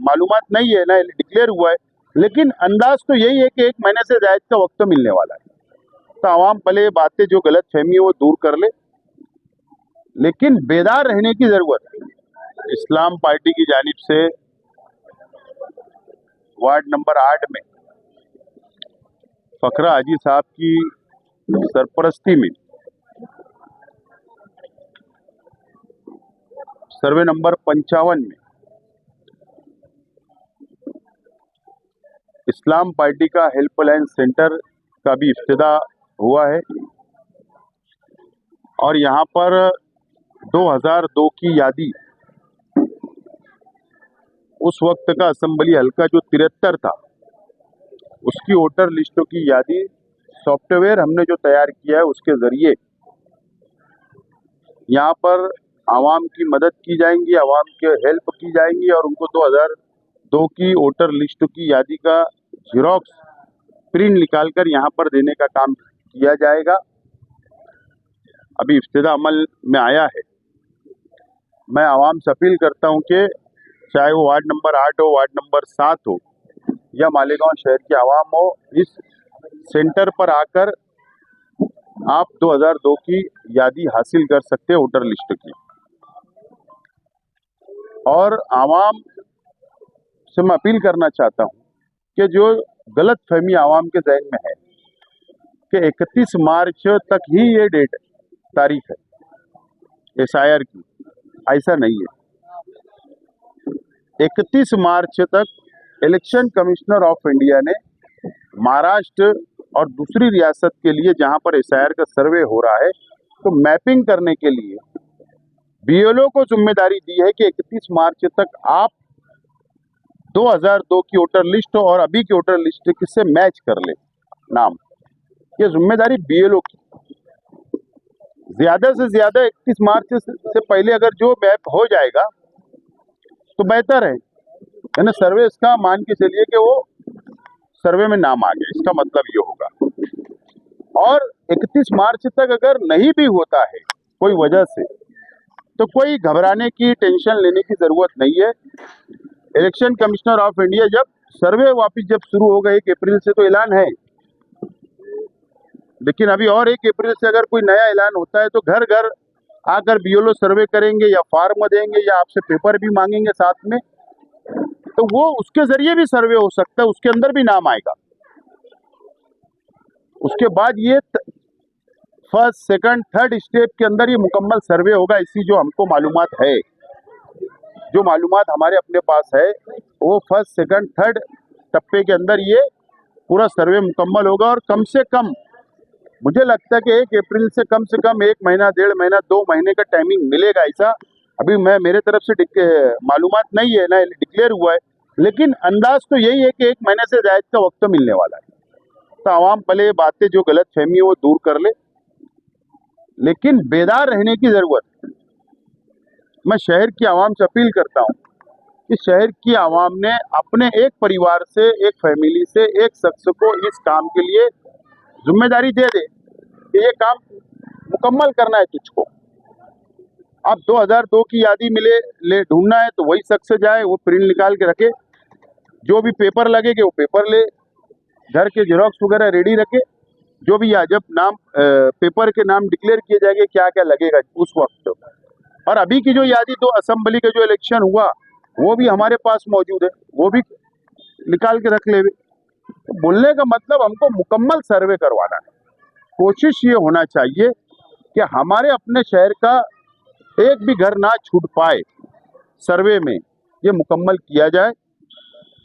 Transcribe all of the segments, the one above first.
मालूमात नहीं है, ना डिक्लेयर हुआ है, लेकिन अंदाज तो यही है कि 1 महीने से ज़ायद का वक्त तो मिलने वाला है। तो आवाम पहले बातें जो गलत फहमी है वो दूर कर ले, लेकिन बेदार रहने की जरूरत है। इस्लाम पार्टी की जानिब से वार्ड नंबर 8 में फकरा हाजी साहब की सरपरस्ती में सर्वे नंबर 55 में इस्लाम पार्टी का हेल्पलाइन सेंटर का भी इफ्तिताह हुआ है और यहाँ पर 2002 की यादी, उस वक्त का असेंबली हल्का जो 73 था, उसकी वोटर लिस्टों की यादी सॉफ्टवेयर हमने जो तैयार किया है उसके ज़रिए यहाँ पर आवाम की मदद की जाएंगी, आवाम के हेल्प की जाएंगी और उनको 2002 की वोटर लिस्ट की यादी का ज़ेरॉक्स प्रिंट निकालकर यहाँ पर देने का काम किया जाएगा। अभी इफ्तिताह अमल में आया है। मैं आवाम से अपील करता हूँ कि चाहे वो वार्ड नंबर 8 हो, वार्ड नंबर 7 हो या मालेगांव शहर की आवाम हो, इस सेंटर पर आकर आप 2002 की यादी हासिल कर सकते हैं वोटर लिस्ट की। और आवाम से मैं अपील करना चाहता हूँ कि जो गलत फहमी आवाम के जहन में है कि 31 मार्च तक ही ये तारीख है SIR की, ऐसा नहीं है। 31 मार्च तक इलेक्शन कमिश्नर ऑफ इंडिया ने महाराष्ट्र और दूसरी रियासत के लिए जहां पर SIR का सर्वे हो रहा है, तो मैपिंग करने के लिए BLO को जिम्मेदारी दी है कि 31 मार्च तक आप 2002 की वोटर लिस्ट और अभी की वोटर लिस्ट किससे मैच कर ले नाम। ये जिम्मेदारी BLO की। ज्यादा से ज्यादा 31 मार्च से पहले अगर जो मैप हो जाएगा तो बेहतर है, यानी सर्वे इसका मान के चलिए कि वो सर्वे में नाम आ गया, इसका मतलब ये होगा। और 31 मार्च तक अगर नहीं भी होता है कोई वजह से, तो कोई घबराने की, टेंशन लेने की जरूरत नहीं है। इलेक्शन कमिश्नर ऑफ इंडिया जब सर्वे वापस जब शुरू होगा 1 अप्रैल से, तो ऐलान है, लेकिन अभी और 1 अप्रैल से अगर कोई नया ऐलान होता है तो घर घर आकर BLO सर्वे करेंगे या फार्म देंगे या आपसे पेपर भी मांगेंगे साथ में, तो वो उसके जरिए भी सर्वे हो सकता है, उसके अंदर भी नाम आएगा। उसके बाद ये फर्स्ट, सेकंड, थर्ड स्टेप के अंदर ये मुकम्मल सर्वे होगा। इसी जो हमको मालूमात है, जो मालूमात हमारे अपने पास है, वो फर्स्ट, सेकंड, थर्ड टप्पे के अंदर ये पूरा सर्वे मुकम्मल होगा। और कम से कम मुझे लगता है कि 1 अप्रैल से कम 1 महीना, 1.5 महीना, 2 महीने का टाइमिंग मिलेगा। ऐसा अभी मेरे तरफ से मालूमात नहीं है, ना डिक्लेयर हुआ है, लेकिन अंदाज तो यही है कि 1 महीने से ज़ायद का वक्त तो मिलने वाला है। तो आवाम पहले बातें जो गलत फहमी है वो दूर कर ले, लेकिन बेदार रहने की जरूरत है। मैं शहर की आवाम से अपील करता हूँ कि शहर की आवाम ने अपने एक परिवार से, एक फैमिली से, एक शख्स को इस काम के लिए जिम्मेदारी दे दे कि ये काम मुकम्मल करना है तुझको। अब 2002 की यादी ले ढूंढना है तो वही शख्स जाए, वो प्रिंट निकाल के रखे, जो भी पेपर लगेगे वो पेपर ले, घर के जेरोक्स वगैरह रेडी रखे, जो भी जब नाम पेपर के नाम डिक्लेयर किए जाएंगे क्या क्या लगेगा उस वक्त। और अभी की जो यादी, तो असेंबली का जो इलेक्शन हुआ वो भी हमारे पास मौजूद है, वो भी निकाल के रख ले। तो बोलने का मतलब हमको मुकम्मल सर्वे करवाना है। कोशिश ये होना चाहिए कि हमारे अपने शहर का एक भी घर ना छूट पाए, सर्वे में ये मुकम्मल किया जाए।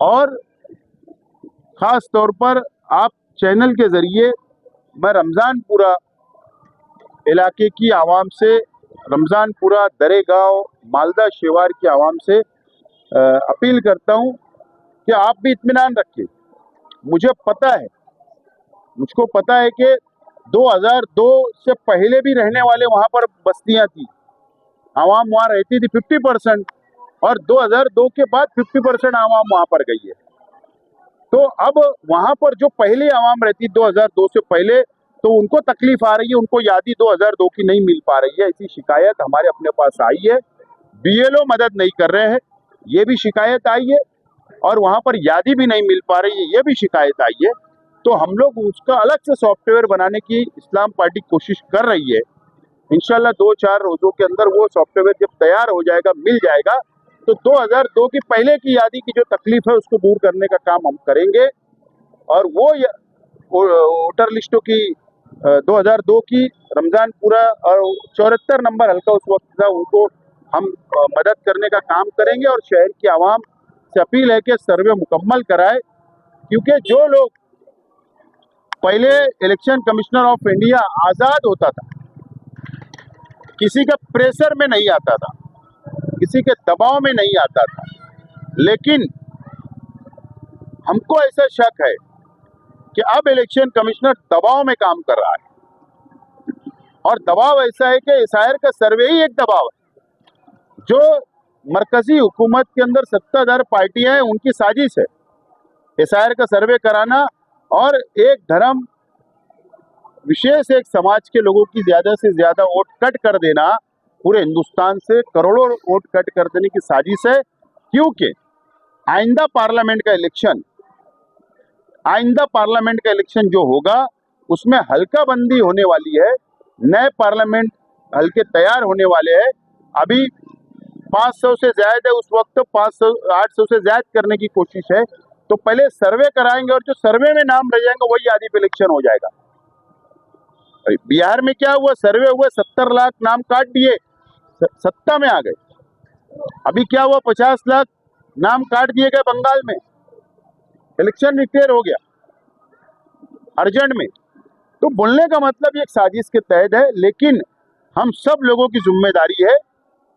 और ख़ास तौर पर आप चैनल के ज़रिए मैं रमज़ानपुरा इलाके की आवाम से, रमज़ानपुरा, दरेगांव, मालदा शेवार की आवाम से अपील करता हूँ कि आप भी इत्मीनान रखें। मुझको पता है कि 2002 से पहले भी रहने वाले वहाँ पर बस्तियाँ थी, आवाम वहाँ रहती थी 50%, और 2002 के बाद 50% आवाम वहाँ पर गई है। तो अब वहाँ पर जो पहले आवाम रहती 2002 से पहले, तो उनको तकलीफ आ रही है, उनको यादी 2002 की नहीं मिल पा रही है। ऐसी शिकायत हमारे अपने पास आई है। BLO मदद नहीं कर रहे हैं, ये भी शिकायत आई है। और वहां पर यादी भी नहीं मिल पा रही है, ये भी शिकायत आई है। तो हम लोग उसका अलग से सॉफ्टवेयर बनाने की इस्लाम पार्टी कोशिश कर रही है। इंशाल्लाह 2-4 रोजों के अंदर वो सॉफ्टवेयर जब तैयार हो जाएगा, मिल जाएगा, तो 2002 की पहले की यादी की जो तकलीफ है उसको दूर करने का काम हम करेंगे। और वो वोटर लिस्टों की 2002 की रमजान पूरा और 74 नंबर हल्का उस वक्त था, उनको हम मदद करने का काम करेंगे। और शहर की आवाम से अपील है कि सर्वे मुकम्मल कराए, क्योंकि जो लोग पहले इलेक्शन कमिश्नर ऑफ इंडिया आज़ाद होता था, किसी का प्रेशर में नहीं आता था, किसी के दबाव में नहीं आता था, लेकिन हमको ऐसा शक है कि अब इलेक्शन कमिश्नर दबाव में काम कर रहा है। और दबाव ऐसा है कि एसआईआर का सर्वे ही एक दबाव है, जो मरकजी हुकूमत के अंदर सत्ताधार पार्टियां हैं उनकी साजिश है एसआईआर का सर्वे कराना, और एक धर्म विशेष एक समाज के लोगों की ज्यादा से ज्यादा वोट कट कर देना, पूरे हिंदुस्तान से करोड़ों वोट कट कर देने की साजिश है। क्योंकि आइंदा पार्लियामेंट का इलेक्शन जो होगा उसमें हल्का बंदी होने वाली है, नए पार्लियामेंट हल्के तैयार होने वाले हैं। अभी 500 से ज्यादा है, उस वक्त 500-800 से ज्यादा करने की कोशिश है। तो पहले सर्वे कराएंगे और जो सर्वे में नाम रह जाएंगे वही आदि पे इलेक्शन हो जाएगा। बिहार में क्या हुआ, सर्वे हुआ, 70 लाख नाम काट दिए, सत्ता में आ गए। अभी क्या हुआ, 50 लाख नाम काट दिए गए बंगाल में, इलेक्शन डिक्लेयर हो गया अर्जेंट में। तो बोलने का मतलब ये एक साजिश के तहत है, लेकिन हम सब लोगों की जिम्मेदारी है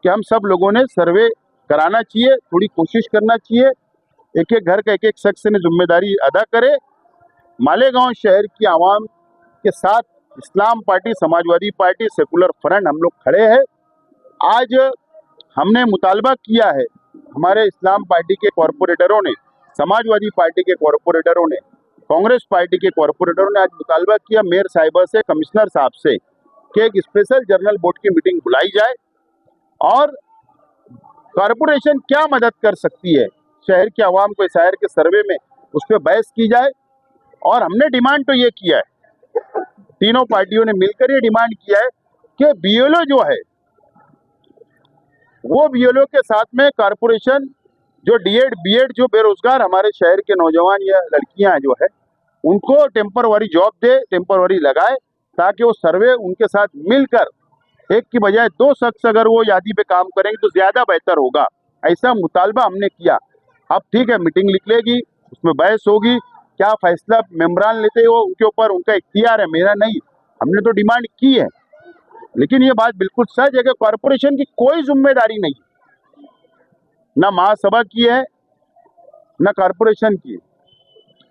कि हम सब लोगों ने सर्वे कराना चाहिए, थोड़ी कोशिश करना चाहिए। एक एक घर का एक एक शख्स ने जिम्मेदारी अदा करे। मालेगांव शहर की आवाम के साथ Islam party, Samajwadi party, secular front हम लोग खड़े हैं। आज हमने मुतालबा किया है, हमारे इस्लाम पार्टी के कॉरपोरेटरों ने, समाजवादी पार्टी के कॉरपोरेटरों ने, कांग्रेस पार्टी के कॉरपोरेटरों ने आज मुतालबा किया मेयर साहिबा से, कमिश्नर साहब से, कि एक स्पेशल जर्नल बोर्ड की मीटिंग बुलाई जाए और कॉरपोरेशन क्या मदद कर सकती है शहर के आवाम को एसआईआर के सर्वे में, उस पर बहस की जाए। और हमने डिमांड तो ये किया है, तीनों पार्टियों ने मिलकर ये डिमांड किया है कि बीएलओ जो है वो बीएलओ के साथ में कॉरपोरेशन जो डीएड बीएड जो बेरोजगार हमारे शहर के नौजवान या लड़कियां जो है उनको टेम्परवरी जॉब दे, टेम्परवरी लगाए, ताकि वो सर्वे उनके साथ मिलकर एक की बजाय 2 शख्स अगर वो यादी पे काम करेंगे तो ज्यादा बेहतर होगा। ऐसा मुतालबा हमने किया। अब ठीक है, मीटिंग निकलेगी, उसमें बहस होगी, क्या फैसला मेंबरान लेते हो उनके ऊपर, उनका इख्तियार है, मेरा नहीं। हमने तो डिमांड की है, लेकिन ये बात बिल्कुल सच है कि कॉरपोरेशन की कोई जिम्मेदारी नहीं, ना महासभा की है ना कॉरपोरेशन की है,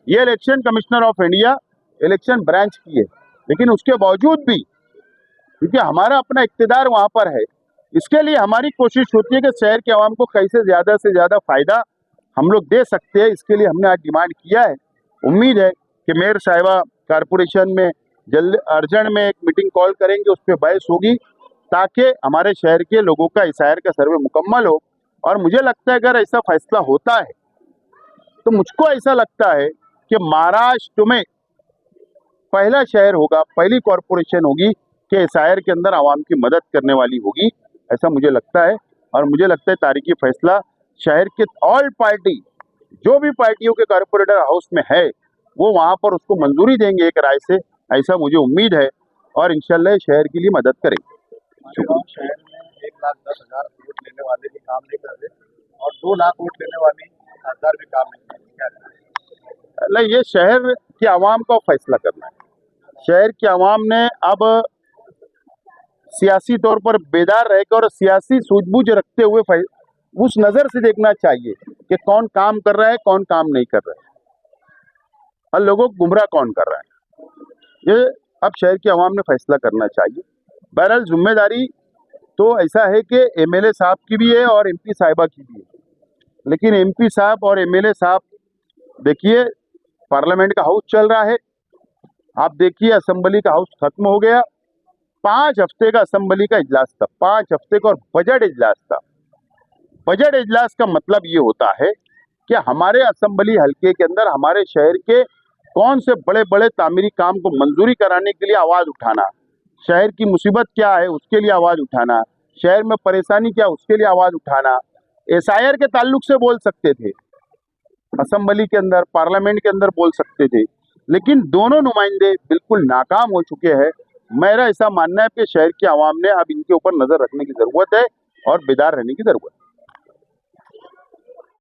ये election commissioner of India election branch की है। लेकिन उसके बावजूद भी, क्योंकि हमारा अपना इख्तिदार वहां पर है, इसके लिए हमारी कोशिश होती है कि शहर के आवाम को कैसे ज्यादा से ज्यादा फायदा हम लोग दे सकते हैं। इसके लिए हमने आज डिमांड किया है। उम्मीद है कि मेयर साहिबा कॉरपोरेशन में जल्द अर्जेंट में एक मीटिंग कॉल करेंगे, उस पर बहस होगी, ताकि हमारे शहर के लोगों का एसआईआर का सर्वे मुकम्मल हो। और मुझे लगता है अगर ऐसा फैसला होता है तो मुझको ऐसा लगता है कि महाराष्ट्र में पहला शहर होगा, पहली कॉरपोरेशन होगी कि एसआईआर के अंदर आवाम की मदद करने वाली होगी, ऐसा मुझे लगता है। और मुझे लगता है तारीखी फैसला शहर के ऑल पार्टी, जो भी पार्टियों के कॉरपोरेटर हाउस में है, वो वहां पर उसको मंजूरी देंगे एक राय से, ऐसा मुझे उम्मीद है। और इंशाल्लाह शहर के लिए मदद करेंगे। शहर में 1,10,000 वोट लेने वाले भी काम नहीं कर रहे और 2 लाख वोट लेने वाले खासदार भी काम नहीं कर रहे। नहीं, ये शहर की आवाम का फैसला करना है। शहर की आवाम ने अब सियासी तौर पर बेदार रहकर और सियासी सूझबूझ रखते हुए उस नजर से देखना चाहिए कि कौन काम कर रहा है, कौन काम नहीं कर रहा है, और लोगों को गुमराह कौन कर रहा है। ये अब शहर की आवाम ने फैसला करना चाहिए। बहरहाल जिम्मेदारी तो ऐसा है कि एमएलए साहब की भी है और एमपी साहिबा की भी है, लेकिन एमपी साहब और एमएलए साहब, देखिए पार्लियामेंट का हाउस चल रहा है, आप देखिए असेंबली का हाउस खत्म हो गया, 5 हफ्ते का असेंबली का इजलास था, 5 हफ्ते का, और बजट इजलास था। बजट इजलास का मतलब ये होता है कि हमारे असेंबली हलके के अंदर हमारे शहर के कौन से बड़े बड़े तामीरी काम को मंजूरी कराने के लिए आवाज उठाना, शहर की मुसीबत क्या है उसके लिए आवाज उठाना, शहर में परेशानी क्या उसके लिए आवाज उठाना। एसआईआर के ताल्लुक से बोल सकते थे, असेंबली के अंदर पार्लियामेंट के अंदर बोल सकते थे, लेकिन दोनों नुमाइंदे बिल्कुल नाकाम हो चुके हैं। मेरा ऐसा मानना है कि शहर की आवाम ने अब इनके ऊपर नजर रखने की जरूरत है और बेदार रहने की जरूरत है।